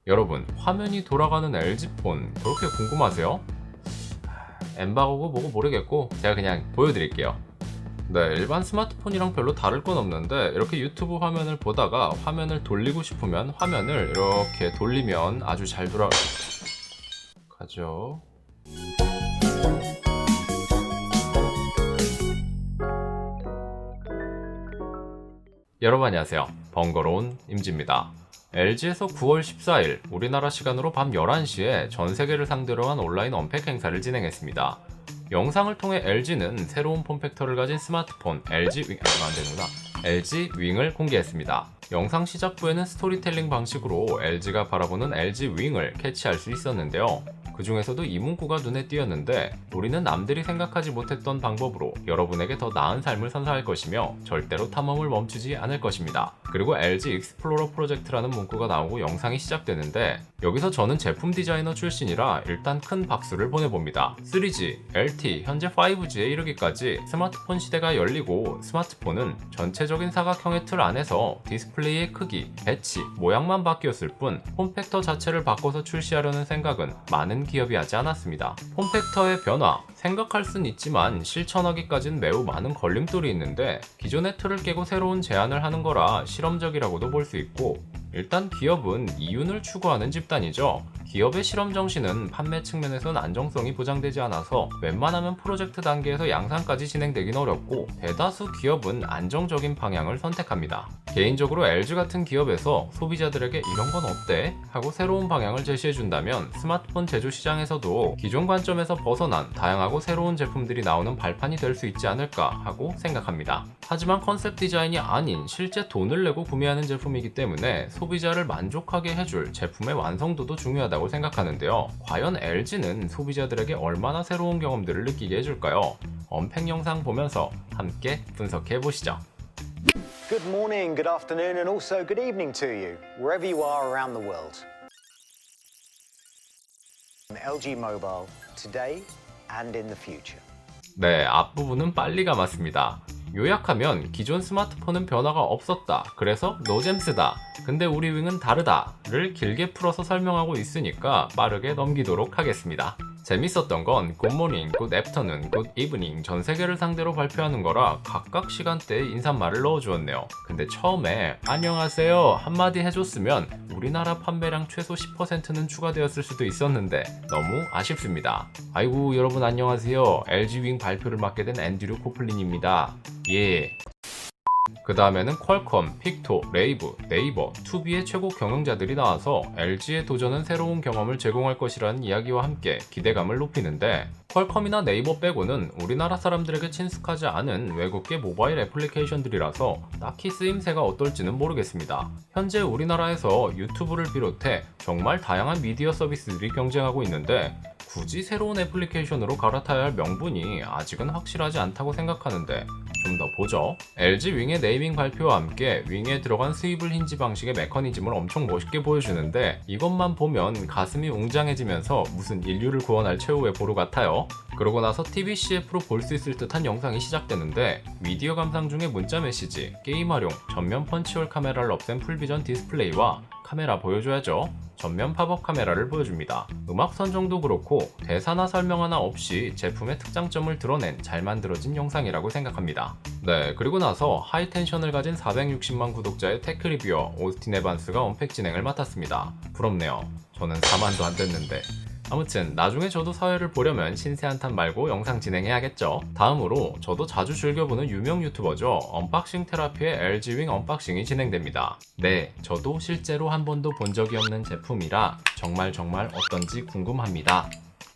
여러분, 화면이 돌아가는 LG폰 그렇게 궁금하세요? 엠바고고 뭐고 모르겠고 제가 그냥 보여드릴게요. 네, 일반 스마트폰이랑 별로 다를 건 없는데 이렇게 유튜브 화면을 보다가 화면을 돌리고 싶으면 화면을 이렇게 돌리면 아주 잘 돌아가죠. 여러분 안녕하세요. 번거로운 임지입니다. LG에서 9월 14일 우리나라 시간으로 밤 11시에 전 세계를 상대로 한 온라인 언팩 행사를 진행했습니다. 영상을 통해 LG는 새로운 폼팩터를 가진 스마트폰 LG 윙을 공개했습니다. 영상 시작부에는 스토리텔링 방식으로 LG가 바라보는 LG 윙을 캐치할 수 있었는데요. 그 중에서도 이 문구가 눈에 띄었는데, 우리는 남들이 생각하지 못했던 방법으로 여러분에게 더 나은 삶을 선사할 것이며 절대로 탐험을 멈추지 않을 것입니다. 그리고 LG 익스플로러 프로젝트라는 문구가 나오고 영상이 시작되는데, 여기서 저는 제품 디자이너 출신이라 일단 큰 박수를 보내봅니다. 3G, LTE, 현재 5G에 이르기까지 스마트폰 시대가 열리고, 스마트폰은 전체적인 사각형의 틀 안에서 디스플레이의 크기, 배치, 모양만 바뀌었을 뿐 폼팩터 자체를 바꿔서 출시하려는 생각은 많은 기업이 하지 않았습니다. 폼팩터의 변화, 생각할 순 있지만 실천하기까진 매우 많은 걸림돌이 있는데, 기존의 틀을 깨고 새로운 제안을 하는 거라 실험적이라고도 볼 수 있고, 일단 기업은 이윤을 추구하는 집단이죠. 기업의 실험 정신은 판매 측면에서는 안정성이 보장되지 않아서 웬만하면 프로젝트 단계에서 양산까지 진행되긴 어렵고, 대다수 기업은 안정적인 방향을 선택합니다. 개인적으로 LG 같은 기업에서 소비자들에게 이런 건 어때? 하고 새로운 방향을 제시해준다면 스마트폰 제조 시장에서도 기존 관점에서 벗어난 다양하고 새로운 제품들이 나오는 발판이 될 수 있지 않을까 하고 생각합니다. 하지만 컨셉 디자인이 아닌 실제 돈을 내고 구매하는 제품이기 때문에 소비자를 만족하게 해줄 제품의 완성도도 중요하다고 생각하는데요. 과연 LG는 소비자들에게 얼마나 새로운 경험들을 느끼게 해줄까요? 언팩 영상 보면서 함께 분석해 보시죠. Good morning, good afternoon, and also good evening to you, wherever you are around the world. LG Mobile, today and in the future. 네, 앞부분은 빨리 감았습니다. 요약하면 기존 스마트폰은 변화가 없었다, 그래서 노잼스다, 근데 우리 윙은 다르다를 길게 풀어서 설명하고 있으니까 빠르게 넘기도록 하겠습니다. 재밌었던 건 굿모닝, 굿애프터눈, 굿이브닝 전 세계를 상대로 발표하는 거라 각각 시간대에 인사말을 넣어주었네요. 근데 처음에 안녕하세요 한마디 해줬으면 우리나라 판매량 최소 10%는 추가되었을 수도 있었는데 너무 아쉽습니다. 아이고 여러분 안녕하세요. LG 윙 발표를 맡게 된 앤드류 코플린입니다. 예. 그 다음에는 퀄컴, 픽토, 레이브, 네이버, 투비의 최고 경영자들이 나와서 LG의 도전은 새로운 경험을 제공할 것이라는 이야기와 함께 기대감을 높이는데, 퀄컴이나 네이버 빼고는 우리나라 사람들에게 친숙하지 않은 외국계 모바일 애플리케이션들이라서 딱히 쓰임새가 어떨지는 모르겠습니다. 현재 우리나라에서 유튜브를 비롯해 정말 다양한 미디어 서비스들이 경쟁하고 있는데, 굳이 새로운 애플리케이션으로 갈아타야 할 명분이 아직은 확실하지 않다고 생각하는데 좀 더 보죠. LG 윙의 네이밍 발표와 함께 윙에 들어간 스위블 힌지 방식의 메커니즘을 엄청 멋있게 보여주는데, 이것만 보면 가슴이 웅장해지면서 무슨 인류를 구원할 최후의 보루 같아요. 그러고 나서 TV CF로 볼 수 있을 듯한 영상이 시작되는데, 미디어 감상 중에 문자 메시지, 게임 활용, 전면 펀치홀 카메라를 없앤 풀비전 디스플레이와 카메라 보여줘야죠. 전면 팝업 카메라를 보여줍니다. 음악 선정도 그렇고 대사나 설명 하나 없이 제품의 특장점을 드러낸 잘 만들어진 영상이라고 생각합니다. 네, 그리고 나서 하이텐션을 가진 460만 구독자의 테크 리뷰어 오스틴 에반스가 언팩 진행을 맡았습니다. 부럽네요. 저는 4만도 안 됐는데. 아무튼 나중에 저도 사회를 보려면 신세 한탄 말고 영상 진행해야겠죠. 다음으로 저도 자주 즐겨보는 유명 유튜버죠. 언박싱 테라피의 LG 윙 언박싱이 진행됩니다. 네, 저도 실제로 한 번도 본 적이 없는 제품이라 정말 어떤지 궁금합니다.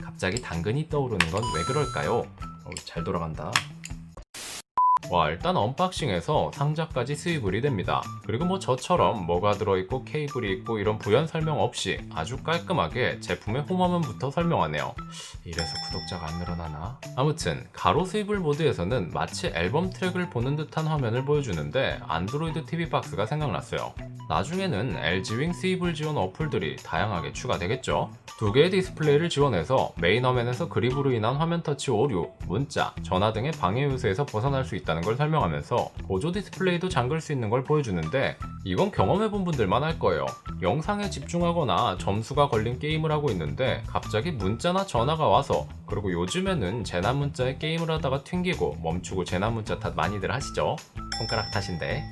갑자기 당근이 떠오르는 건 왜 그럴까요? 잘 돌아간다. 와, 일단 언박싱에서 상자까지 스위블이 됩니다. 그리고 뭐 저처럼 뭐가 들어있고 케이블이 있고 이런 부연 설명 없이 아주 깔끔하게 제품의 홈화면부터 설명하네요. 이래서 구독자가 안 늘어나나? 아무튼 가로 스위블 모드에서는 마치 앨범 트랙을 보는 듯한 화면을 보여주는데 안드로이드 TV 박스가 생각났어요. 나중에는 LG 윙 스위블 지원 어플들이 다양하게 추가되겠죠. 두 개의 디스플레이를 지원해서 메인 화면에서 그립으로 인한 화면 터치 오류, 문자, 전화 등의 방해 요소에서 벗어날 수 있다는 걸 설명하면서 보조 디스플레이도 잠글 수 있는 걸 보여주는데 이건 경험해본 분들만 알 거예요. 영상에 집중하거나 점수가 걸린 게임을 하고 있는데 갑자기 문자나 전화가 와서, 그리고 요즘에는 재난 문자에 게임을 하다가 튕기고 멈추고 재난 문자 탓 많이들 하시죠? 손가락 탓인데.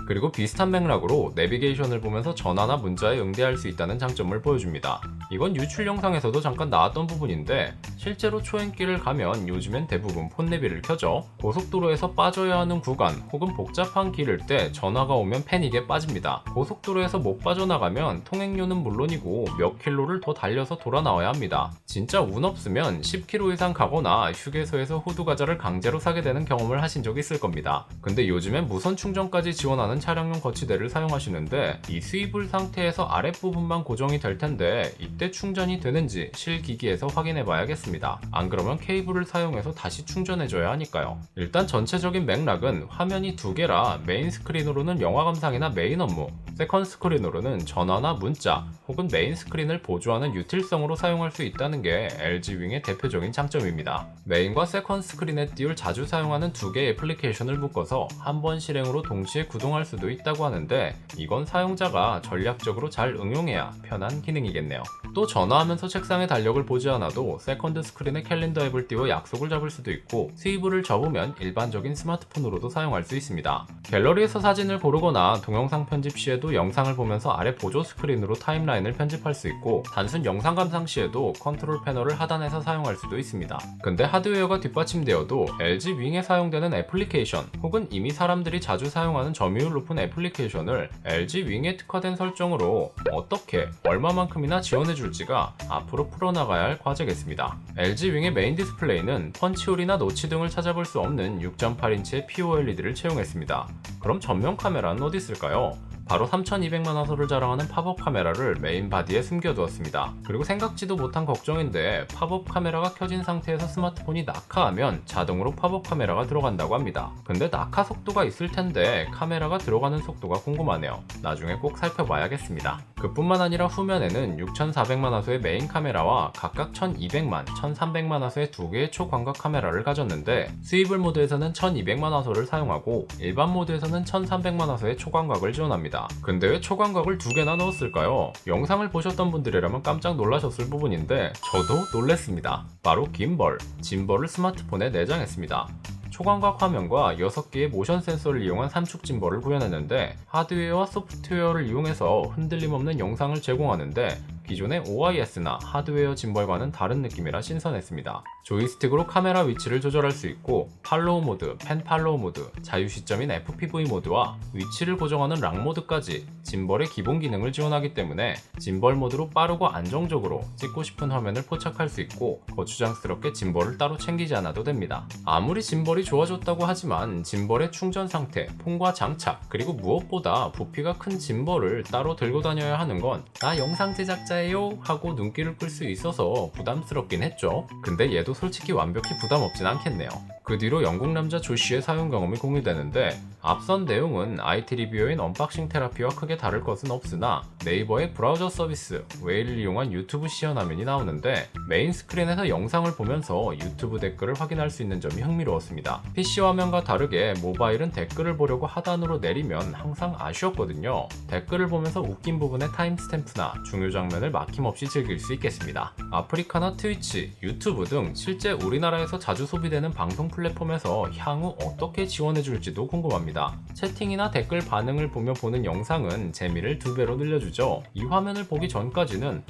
그리고 비슷한 맥락으로 내비게이션을 보면서 전화나 문자에 응대할 수 있다는 장점을 보여줍니다. 이건 유출 영상에서도 잠깐 나왔던 부분인데 실제로 초행길을 가면 요즘엔 대부분 폰내비를 켜죠. 고속도로에서 빠져야 하는 구간 혹은 복잡한 길일 때 전화가 오면 패닉에 빠집니다. 고속도로에서 못 빠져나가면 통행료는 물론이고 몇 킬로를 더 달려서 돌아 나와야 합니다. 진짜 운 없으면 10km 이상 가거나 휴게소에서 호두과자를 강제로 사게 되는 경험을 하신 적 있을 겁니다. 근데 요즘엔 무선 충전까지 지원하는 차량용 거치대를 사용하시는데 이 스위블 상태에서 아랫부분만 고정이 될 텐데 이때 충전이 되는지 실기기에서 확인해 봐야겠습니다. 안 그러면 케이블을 사용해서 다시 충전해줘야 하니까요. 일단 전체적인 맥락은 화면이 두 개라 메인 스크린으로는 영화 감상이나 메인 업무, 세컨 스크린으로는 전화나 문자 혹은 메인 스크린을 보조하는 유틸성으로 사용할 수 있다는 게 LG 윙의 대표적인 장점입니다. 메인과 세컨 스크린에 띄울 자주 사용하는 두 개의 애플리케이션을 묶어서 한 번 실행으로 동시에 구동할 수도 있다고 하는데 이건 사용자가 전략적으로 잘 응용해야 편한 기능이겠네요. 또 전화하면서 책상의 달력을 보지 않아도 세컨드 스크린에 캘린더 앱을 띄워 약속을 잡을 수도 있고 스위브를 접으면 일반적인 스마트폰으로도 사용할 수 있습니다. 갤러리에서 사진을 고르거나 동영상 편집 시에도 영상을 보면서 아래 보조 스크린으로 타임라인을 편집할 수 있고 단순 영상 감상 시에도 컨트롤 패널을 하단에서 사용할 수도 있습니다. 근데 하드웨어가 뒷받침되어도 LG 윙에 사용되는 애플리케이션 혹은 이미 사람들이 자주 사용하는 점유율 높은 애플리케이션을 LG 윙에 특화된 설정으로 어떻게 얼마만큼이나 지원해줄지가 앞으로 풀어나가야 할 과제겠습니다. LG 윙의 메인 디스플레이는 펀치홀이나 노치 등을 찾아볼 수 없는 6.8인치의 POLED를 채용했습니다. 그럼 전면 카메라는 어디 있을까요? 바로 3200만 화소를 자랑하는 팝업 카메라를 메인 바디에 숨겨두었습니다. 그리고 생각지도 못한 걱정인데 팝업 카메라가 켜진 상태에서 스마트폰이 낙하하면 자동으로 팝업 카메라가 들어간다고 합니다. 근데 낙하 속도가 있을 텐데 카메라가 들어가는 속도가 궁금하네요. 나중에 꼭 살펴봐야겠습니다. 그뿐만 아니라 후면에는 6400만 화소의 메인 카메라와 각각 1200만, 1300만 화소의 두 개의 초광각 카메라를 가졌는데 스위블 모드에서는 1200만 화소를 사용하고 일반 모드에서는 1300만 화소의 초광각을 지원합니다. 근데 왜 초광각을 두 개나 넣었을까요? 영상을 보셨던 분들이라면 깜짝 놀라셨을 부분인데 저도 놀랬습니다. 바로 짐벌을 스마트폰에 내장했습니다. 초광각 화면과 6개의 모션 센서를 이용한 삼축 짐벌을 구현했는데 하드웨어와 소프트웨어를 이용해서 흔들림 없는 영상을 제공하는데 기존의 OIS나 하드웨어 짐벌과는 다른 느낌이라 신선했습니다. 조이스틱으로 카메라 위치를 조절할 수 있고 팔로우 모드, 펜 팔로우 모드, 자유 시점인 FPV 모드와 위치를 고정하는 락 모드까지 짐벌의 기본 기능을 지원하기 때문에 짐벌 모드로 빠르고 안정적으로 찍고 싶은 화면을 포착할 수 있고 거추장스럽게 짐벌을 따로 챙기지 않아도 됩니다. 아무리 짐벌이 좋아졌다고 하지만 짐벌의 충전 상태, 폰과 장착, 그리고 무엇보다 부피가 큰 짐벌을 따로 들고 다녀야 하는 건 나 영상 제작자예요 하고 눈길을 끌 수 있어서 부담스럽긴 했죠. 근데 얘도 솔직히 완벽히 부담 없진 않겠네요. 그 뒤로 영국 남자 조시의 사용 경험이 공유되는데 앞선 내용은 IT 리뷰어인 언박싱 테라피와 크게 다를 것은 없으나 네이버의 브라우저 서비스 웨일을 이용한 유튜브 시연 화면이 나오는데 메인 스크린에서 영상을 보면서 유튜브 댓글을 확인할 수 있는 점이 흥미로웠습니다. PC 화면과 다르게 모바일은 댓글을 보려고 하단으로 내리면 항상 아쉬웠거든요. 댓글을 보면서 웃긴 부분의 타임스탬프나 중요 장면을 막힘없이 즐길 수 있겠습니다. 아프리카나 트위치, 유튜브 등 실제 우리나라에서 자주 소비되는 방송 플랫폼에서 향후 어떻게 지원해줄지도 궁금합니다. 채팅이나 댓글 반응을 보며 보는 영상은 재미를 2배로 늘려주죠. 이 화면을 보기 전까지는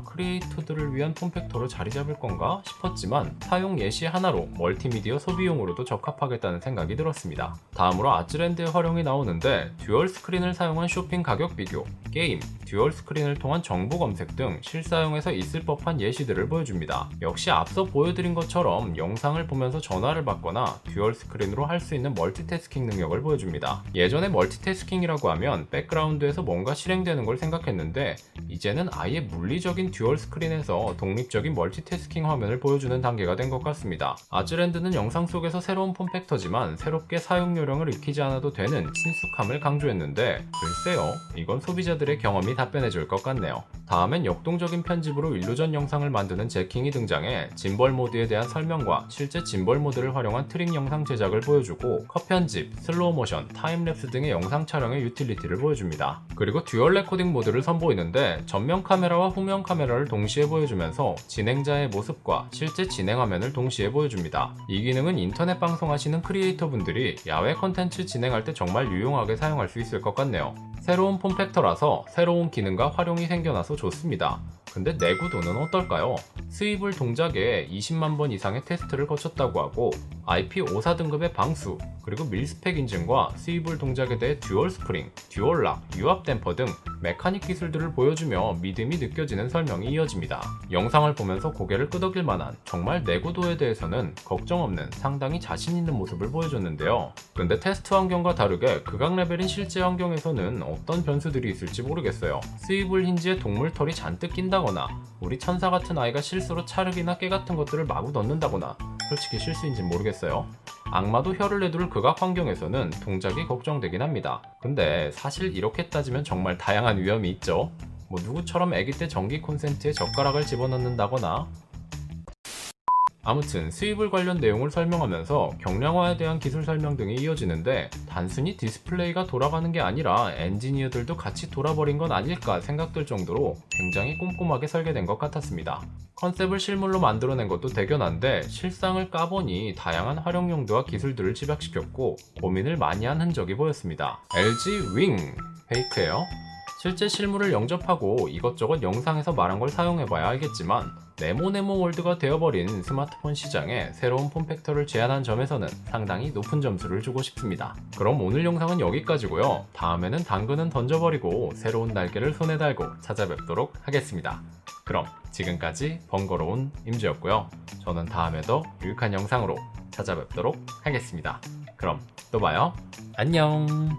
크리에이터들을 위한 폼팩터로 자리 잡을 건가 싶었지만 사용 예시 하나로 멀티미디어 소비용으로도 적합하겠다는 생각이 들었습니다. 다음으로 아즈랜드의 활용이 나오는데 듀얼 스크린을 사용한 쇼핑 가격 비교, 게임, 듀얼 스크린을 통한 정보 검색 등 실사용에서 있을 법한 예시들을 보여줍니다. 역시 앞서 보여드린 것처럼 영상을 보면서 전화를 받거나 듀얼 스크린으로 할 수 있는 멀티태스킹 능력을 보여줍니다. 예전에 멀티태스킹이라고 하면 백그라운드에서 뭔가 실행되는 걸 생각했는데 이제는 아예 물리 물리적인 듀얼 스크린에서 독립적인 멀티태스킹 화면을 보여주는 단계가 된 것 같습니다. 아즈랜드는 영상 속에서 새로운 폼팩터지만 새롭게 사용 요령을 익히지 않아도 되는 친숙함을 강조했는데 글쎄요, 이건 소비자들의 경험이 답변해줄 것 같네요. 다음엔 역동적인 편집으로 일루전 영상을 만드는 제킹이 등장해 짐벌 모드에 대한 설명과 실제 짐벌 모드를 활용한 트릭 영상 제작을 보여주고 컷 편집, 슬로우 모션, 타임랩스 등의 영상 촬영의 유틸리티를 보여줍니다. 그리고 듀얼 레코딩 모드를 선보이는데 전면 카메라와 후면 카메라를 동시에 보여주면서 진행자의 모습과 실제 진행 화면을 동시에 보여줍니다. 이 기능은 인터넷 방송하시는 크리에이터 분들이 야외 컨텐츠 진행할 때 정말 유용하게 사용할 수 있을 것 같네요. 새로운 폼팩터라서 새로운 기능과 활용이 생겨나서 좋습니다. 근데 내구도는 어떨까요? 스위블 동작에 20만 번 이상의 테스트를 거쳤다고 하고 IP54 등급의 방수, 그리고 밀스펙 인증과 스위블 동작에 대해 듀얼 스프링, 듀얼 락, 유압 댐퍼 등 메카닉 기술들을 보여주며 믿음이 느껴지는 설명이 이어집니다. 영상을 보면서 고개를 끄덕일 만한 정말 내구도에 대해서는 걱정 없는 상당히 자신 있는 모습을 보여줬는데요. 근데 테스트 환경과 다르게 극악 레벨인 실제 환경에서는 어떤 변수들이 있을지 모르겠어요. 스위블 힌지에 동물털이 잔뜩 낀다거나 우리 천사 같은 아이가 실수로 찰흙이나 깨 같은 것들을 마구 넣는다거나 솔직히 실수인진 모르겠어요. 악마도 혀를 내두를 극악 환경에서는 동작이 걱정되긴 합니다. 근데 사실 이렇게 따지면 정말 다양한 위험이 있죠. 뭐 누구처럼 아기 때 전기 콘센트에 젓가락을 집어넣는다거나. 아무튼 스위블 관련 내용을 설명하면서 경량화에 대한 기술 설명 등이 이어지는데 단순히 디스플레이가 돌아가는 게 아니라 엔지니어들도 같이 돌아버린 건 아닐까 생각될 정도로 굉장히 꼼꼼하게 설계된 것 같았습니다. 컨셉을 실물로 만들어낸 것도 대견한데 실상을 까보니 다양한 활용 용도와 기술들을 집약시켰고 고민을 많이 한 흔적이 보였습니다. LG 윙 페이크예요? 실제 실물을 영접하고 이것저것 영상에서 말한 걸 사용해봐야 알겠지만 네모네모 월드가 되어버린 스마트폰 시장에 새로운 폼팩터를 제안한 점에서는 상당히 높은 점수를 주고 싶습니다. 그럼 오늘 영상은 여기까지고요. 다음에는 당근은 던져버리고 새로운 날개를 손에 달고 찾아뵙도록 하겠습니다. 그럼 지금까지 번거로운 임주였고요. 저는 다음에 더 유익한 영상으로 찾아뵙도록 하겠습니다. 그럼 또 봐요. 안녕.